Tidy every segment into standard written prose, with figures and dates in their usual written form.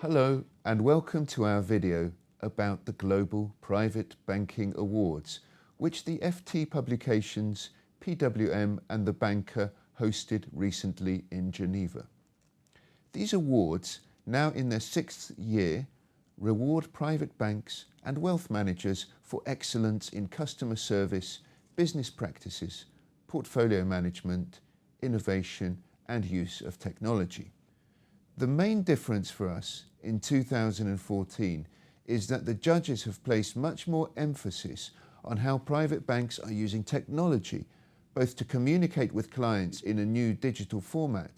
Hello and welcome to our video about the Global Private Banking Awards, which the FT Publications, PWM and The Banker hosted recently in Geneva. These awards, now in their 6th year, reward private banks and wealth managers for excellence in customer service, business practices, portfolio management, innovation and use of technology. The main difference for us in 2014 is that the judges have placed much more emphasis on how private banks are using technology, both to communicate with clients in a new digital format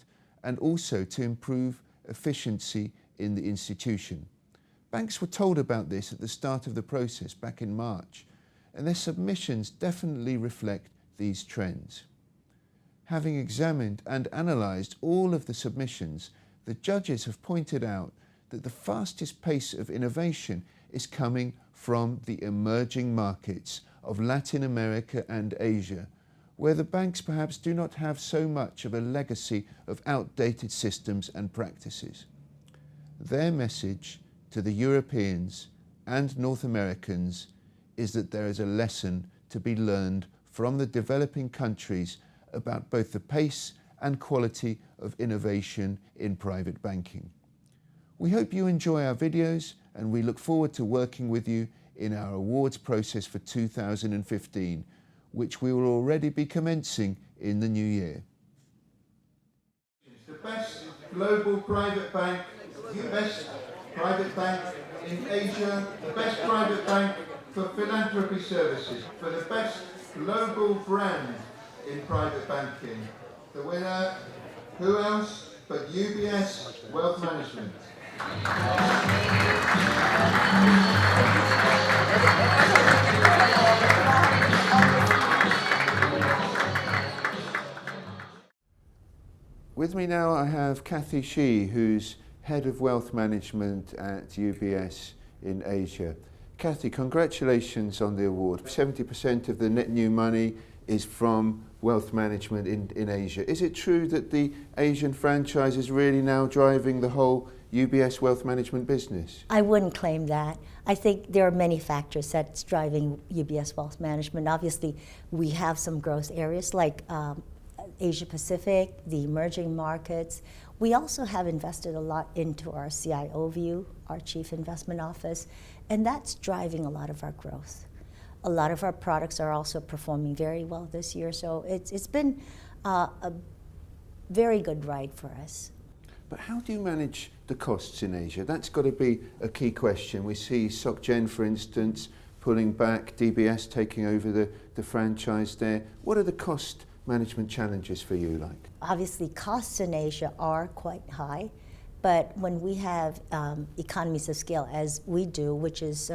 and also to improve efficiency in the institution. Banks were told about this at the start of the process back in March, and their submissions definitely reflect these trends. Having examined and analysed all of the submissions, the judges have pointed out that the fastest pace of innovation is coming from the emerging markets of Latin America and Asia, where the banks perhaps do not have so much of a legacy of outdated systems and practices. Their message to the Europeans and North Americans is that there is a lesson to be learned from the developing countries about both the pace and quality of innovation in private banking. We hope you enjoy our videos and we look forward to working with you in our awards process for 2015, which we will already be commencing in the new year. The best global private bank, UBS Private Bank in Asia, the best private bank for philanthropy services, for the best global brand in private banking. The winner, who else but UBS Wealth Management. With me now I have Kathy Shi, who's Head of Wealth Management at UBS in Asia. Kathy, congratulations on the award. 70% of the net new money is from wealth management in Asia. Is it true that the Asian franchise is really now driving the whole UBS Wealth Management business? I wouldn't claim that. I think there are many factors that's driving UBS Wealth Management. Obviously, we have some growth areas like Asia Pacific, the emerging markets. We also have invested a lot into our CIO view, our Chief Investment Office, and that's driving a lot of our growth. A lot of our products are also performing very well this year, so it's been a very good ride for us. But how do you manage the costs in Asia? That's got to be a key question. We see SocGen, for instance, pulling back, DBS taking over the franchise there. What are the cost management challenges for you like? Obviously, costs in Asia are quite high, but when we have economies of scale, as we do, which is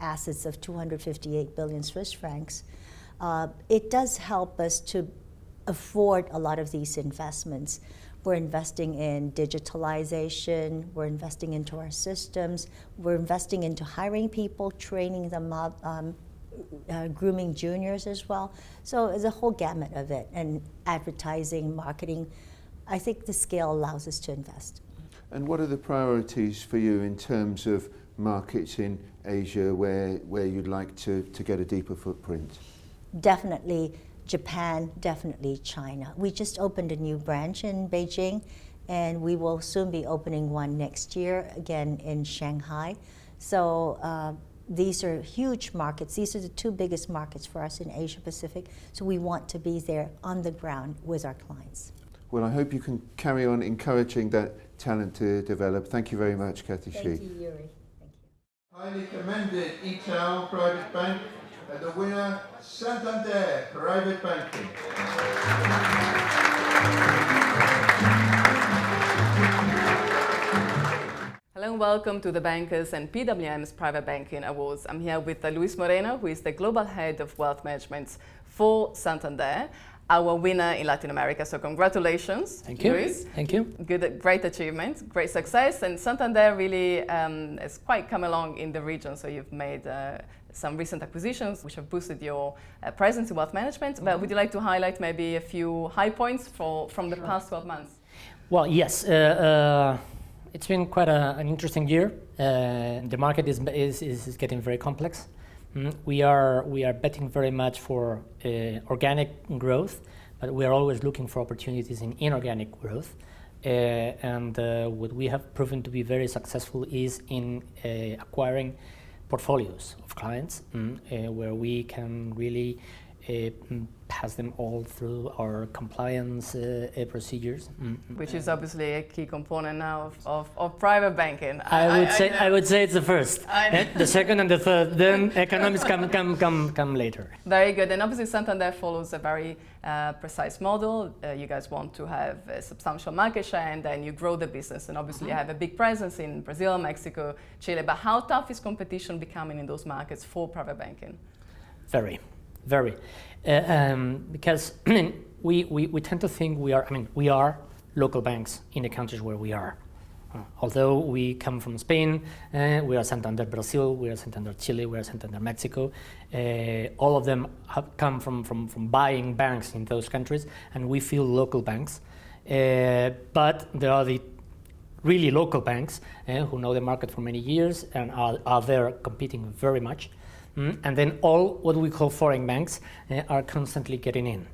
assets of 258 billion Swiss francs, it does help us to afford a lot of these investments. We're investing in digitalization, we're investing into our systems, we're investing into hiring people, training them up, grooming juniors as well. So there's a whole gamut of it, and advertising, marketing. I think the scale allows us to invest. And what are the priorities for you in terms of markets in Asia where you'd like to get a deeper footprint? Definitely Japan, definitely China. We just opened a new branch in Beijing, and we will soon be opening one next year, again in Shanghai. So these are huge markets. These are the two biggest markets for us in Asia Pacific, so we want to be there on the ground with our clients. Well, I hope you can carry on encouraging that talent to develop. Thank you very much, Kathy Shi. Thank you, Yuri. Thank you. Highly commended Itaú Private Bank, and the winner, Santander Private Banking. Hello and welcome to the Bankers and PWM's Private Banking Awards. I'm here with Luis Moreno, who is the Global Head of Wealth Management for Santander, our winner in Latin America. So congratulations, Thank you. Luis. Thank you. Great achievement, great success, and Santander really has quite come along in the region. So you've made some recent acquisitions which have boosted your presence in wealth management. But would you like to highlight maybe a few high points from the past 12 months? Well, yes. It's been quite an interesting year. The market is getting very complex. We are betting very much for organic growth, but we are always looking for opportunities in inorganic growth. And what we have proven to be very successful is in acquiring portfolios of clients where we can really pass them all through our compliance procedures. Which is obviously a key component now of private banking. I would say it's the first. The second and the third, then economics come later. Very good. And obviously Santander follows a very precise model. You guys want to have a substantial market share and then you grow the business. And obviously you have a big presence in Brazil, Mexico, Chile. But how tough is competition becoming in those markets for private banking? Very. Because we tend to think we are local banks in the countries where we are. Although we come from Spain, we are Santander Brazil, we are Santander Chile, we are Santander Mexico. All of them have come from buying banks in those countries, and we feel local banks. But there are the really local banks who know the market for many years and are there competing very much. And then all what we call foreign banks are constantly getting in.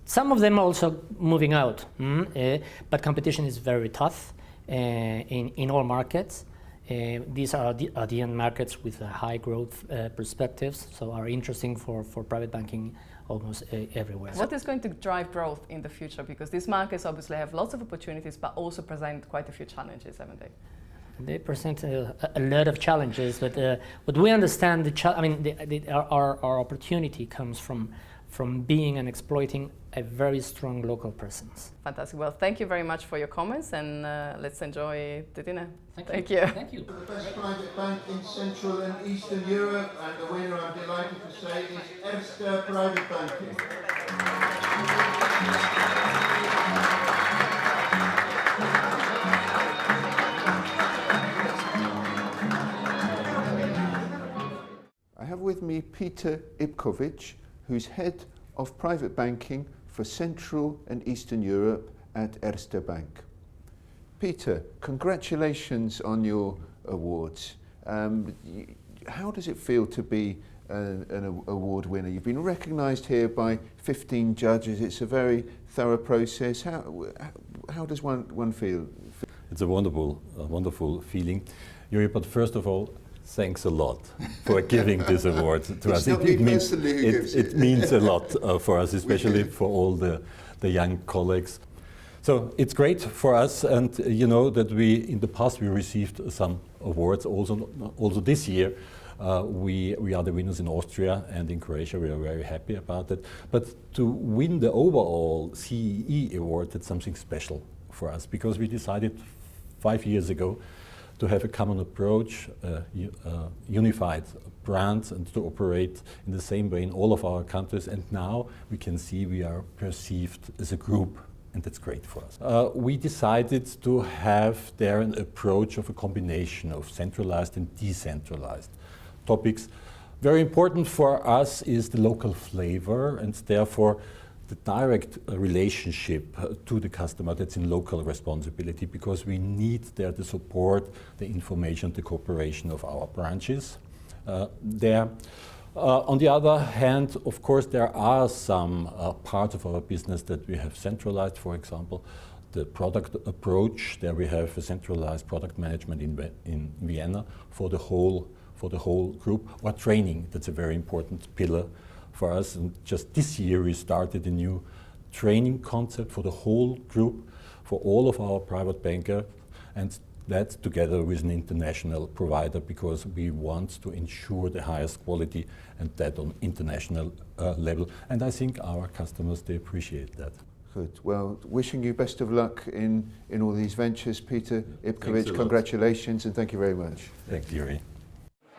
Some of them also moving out, but competition is very tough in all markets. These are the end markets with high growth perspectives, so are interesting for private banking almost everywhere. What is going to drive growth in the future? Because these markets obviously have lots of opportunities, but also present quite a few challenges, haven't they? They present a lot of challenges, but we understand our opportunity comes from being and exploiting a very strong local presence. Fantastic. Well, thank you very much for your comments, and let's enjoy the dinner. Thank you. Thank you. The best private bank in Central and Eastern Europe, and the winner, I'm delighted to say, is Erste Private Banking. I have with me Peter Ipkovic, who's head of private banking for Central and Eastern Europe at Erste Bank. Peter, congratulations on your awards. How does it feel to be an award winner? You've been recognised here by 15 judges. It's a very thorough process. How does one feel? It's a wonderful feeling. Yuri, but first of all, thanks a lot for giving this award to us. It means a lot for us, especially for all the young colleagues. So it's great for us, and you know that in the past we received some awards. Also this year, we are the winners in Austria and in Croatia. We are very happy about that. But to win the overall CEE award, that's something special for us, because we decided 5 years ago to have a common approach, unified brand, and to operate in the same way in all of our countries. And now we can see we are perceived as a group, and that's great for us. We decided to have there an approach of a combination of centralized and decentralized topics. Very important for us is the local flavor, and therefore the direct relationship to the customer. That's in local responsibility, because we need there the support, the information, the cooperation of our branches there. On the other hand, of course, there are some parts of our business that we have centralized. For example, the product approach. There we have a centralized product management in Vienna for the whole group. Or training, that's a very important pillar for us. And just this year we started a new training concept for the whole group, for all of our private bankers, and that together with an international provider, because we want to ensure the highest quality, and that on international level. And I think our customers, they appreciate that. Good. Well, wishing you best of luck in all these ventures, Peter Ipkovic. Congratulations, and thank you very much. Thank you, Yuri.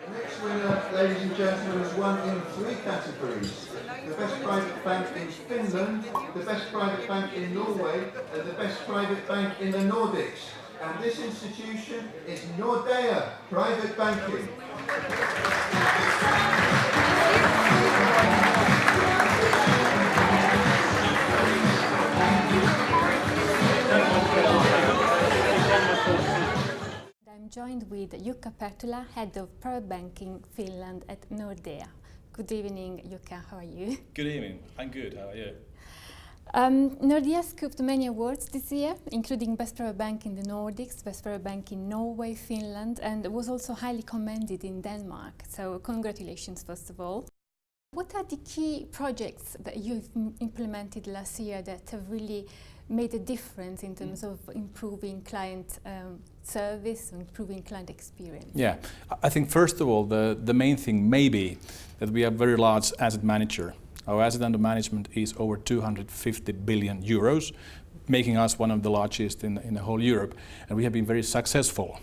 The next winner, ladies and gentlemen, has won in 3 categories. The best private bank in Finland, the best private bank in Norway, and the best private bank in the Nordics. And this institution is Nordea Private Banking. joined with Jukka Pertula, Head of Private Banking Finland at Nordea. Good evening, Jukka, how are you? Good evening, I'm good, how are you? Nordea scooped many awards this year, including Best Private Bank in the Nordics, Best Private Bank in Norway, Finland, and was also highly commended in Denmark. So congratulations, first of all. What are the key projects that you've implemented last year that have really made a difference in terms of improving client service, improving client experience? Yeah, I think first of all, the main thing may be that we are a very large asset manager. Our asset under management is over 250 billion euros, making us one of the largest in the whole Europe. And we have been very successful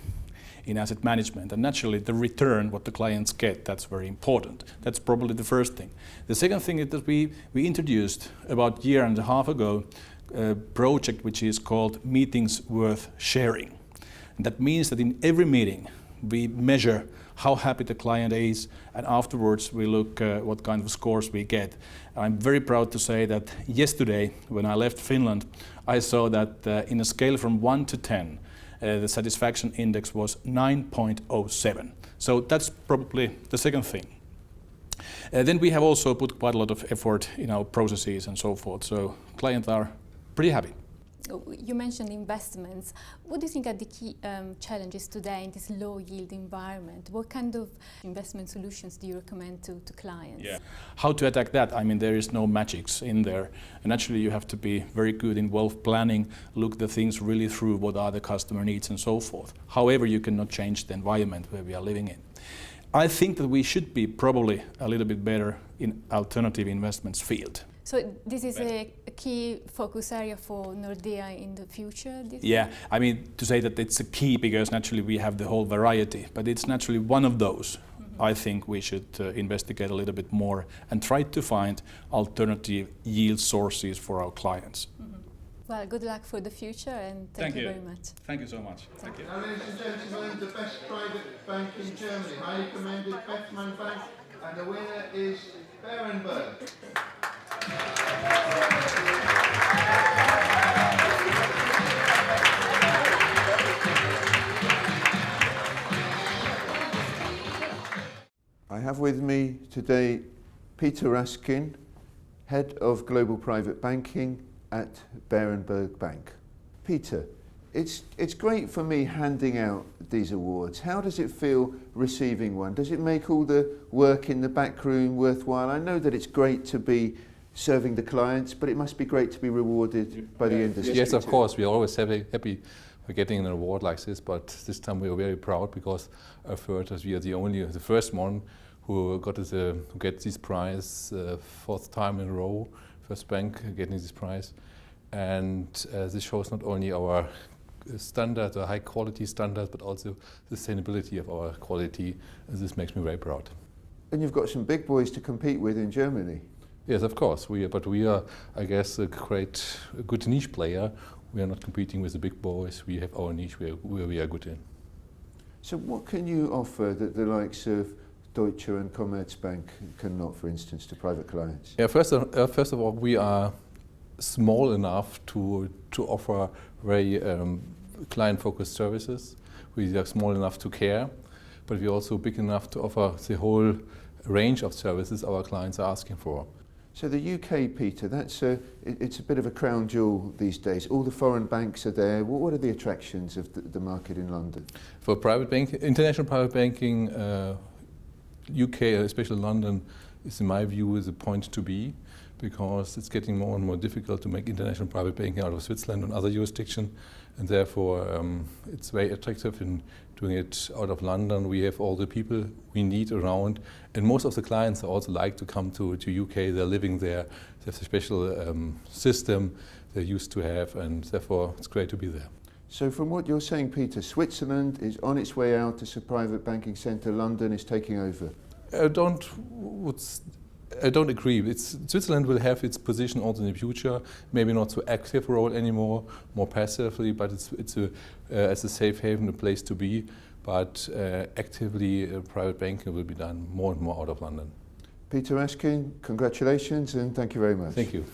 in asset management. And naturally, the return, what the clients get, that's very important. That's probably the first thing. The second thing is that we introduced about a year and a half ago a project which is called Meetings Worth Sharing. And that means that in every meeting, we measure how happy the client is, and afterwards we look what kind of scores we get. I'm very proud to say that yesterday, when I left Finland, I saw that in a scale from 1 to 10, the satisfaction index was 9.07. So that's probably the second thing. Then we have also put quite a lot of effort in our processes and so forth, so clients are pretty happy. You mentioned investments. What do you think are the key challenges today in this low yield environment? What kind of investment solutions do you recommend to clients? Yeah. How to attack that? I mean, there is no magics in there. And actually you have to be very good in wealth planning, look the things really through, what are the customer needs and so forth. However, you cannot change the environment where we are living in. I think that we should be probably a little bit better in alternative investments field. So this is a key focus area for Nordea in the future? Yeah, I mean, to say that it's a key because naturally we have the whole variety, but it's naturally one of those. I think we should investigate a little bit more and try to find alternative yield sources for our clients. Well, good luck for the future and thank you very much. Thank you so much. Thank you. Now, ladies and gentlemen, the best private bank in Germany, highly commended Beckman Bank, and the winner is Berenberg. I have with me today Peter Raskin, Head of Global Private Banking at Berenberg Bank. Peter, it's great for me handing out these awards. How does it feel receiving one? Does it make all the work in the back room worthwhile? I know that it's great to be serving the clients, but it must be great to be rewarded by the industry. Yes, of course. We are always happy for getting an award like this, but this time we are very proud because I've heard that we are the first one who get this prize, fourth time in a row, first bank getting this prize. And this shows not only our standard, high quality standards, but also the sustainability of our quality. And this makes me very proud. And you've got some big boys to compete with in Germany. Yes, of course. We are, I guess, a good niche player. We are not competing with the big boys. We have our niche where we are good in. So what can you offer that the likes of Deutsche and Commerzbank cannot, for instance, to private clients? Yeah, first of all, we are small enough to offer very client-focused services. We are small enough to care, but we're also big enough to offer the whole range of services our clients are asking for. So the UK, Peter, it's a bit of a crown jewel these days. All the foreign banks are there. What are the attractions of the market in London? For international private banking, UK, especially London, is in my view is a point to be, because it's getting more and more difficult to make international private banking out of Switzerland and other jurisdictions, and therefore it's very attractive in doing it out of London. We have all the people we need around, and most of the clients also like to come to UK. They're living there. There's a special system they're used to have, and therefore it's great to be there. So from what you're saying, Peter, Switzerland is on its way out as a private banking centre. London is taking over. I don't agree. Switzerland will have its position also in the future, maybe not so active role anymore, more passively, but it's as a safe haven, a place to be. But actively, private banking will be done more and more out of London. Peter Raskin, congratulations and thank you very much. Thank you.